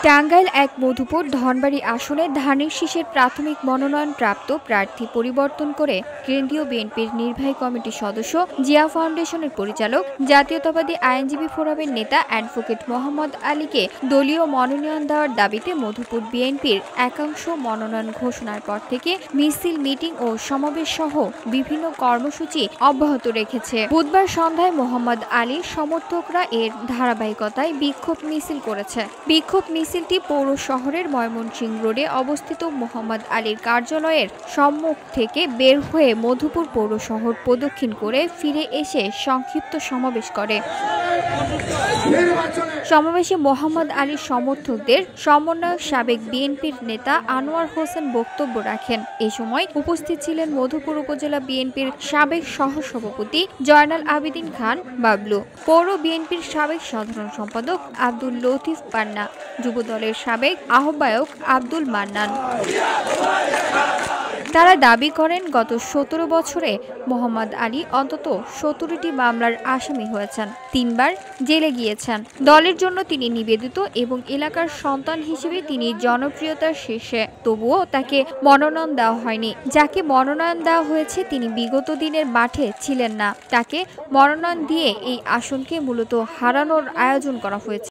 টাঙ্গাইল এক মধুপুর ধনবাড়ী আসনে ধানের শীষের প্রাথমিক মনোনয়নপ্রাপ্ত প্রার্থী পরিবর্তন করে কেন্দ্রীয় বিএনপির নির্বাহী কমিটির সদস্য জিয়া ফাউন্ডেশনের পরিচালক জাতীয়তাবাদী আইনজীবী ফোরামের নেতা অ্যাডভোকেট মোহাম্মদ আলীকে দলীয় মনোনয়ন দেওয়ার দাবিতে মধুপুর বিএনপির একাংশ মনোনয়ন ঘোষণার পর থেকে মিছিল, মিটিং ও সমাবেশ সহ বিভিন্ন কর্মসূচি অব্যাহত রেখেছে। বুধবার সন্ধ্যায় মোহাম্মদ আলীর সমর্থকরা এর ধারাবাহিকতায় বিক্ষোভ মিছিল করেছে। বিক্ষোভ মিছিলটি পৌর শহরের ময়মনসিংহ রোডে অবস্থিত মোহাম্মদ আলীর কার্যালয়ের সম্মুখ থেকে বের হয়ে মধুপুর পৌর শহর প্রদক্ষিণ করে ফিরে এসে সংক্ষিপ্ত সমাবেশ করে। সমাবেশে মোহাম্মদ আলীর সমর্থকদের সমন্বয়ক সাবেক বিএনপির নেতা আনোয়ার হোসেন বক্তব্য রাখেন। এ সময় উপস্থিত ছিলেন মধুপুর উপজেলা বিএনপির সাবেক সহসভাপতি জয়নাল আবেদীন খান বাবলু, পৌর বিএনপির সাবেক সাধারণ সম্পাদক আব্দুল লতিফ পান্না, যুবদলের সাবেক আহ্বায়ক আব্দুল মান্নান। তারা দাবি করেন, গত ১৭ বছরে মোহাম্মদ আলী অন্তত ১৭টি মামলার আসামি হয়েছেন, ৩ বার জেলে গিয়েছেন। দলের জন্য তিনি নিবেদিত এবং এলাকার সন্তান হিসেবে তিনি জনপ্রিয়তার শীর্ষে। তবুও তাকে মনোনয়ন দেওয়া হয়নি। যাকে মনোনয়ন দেওয়া হয়েছে তিনি বিগত দিনের মাঠে ছিলেন না। তাকে মনোনয়ন দিয়ে এই আসনকে মূলত হারানোর আয়োজন করা হয়েছে।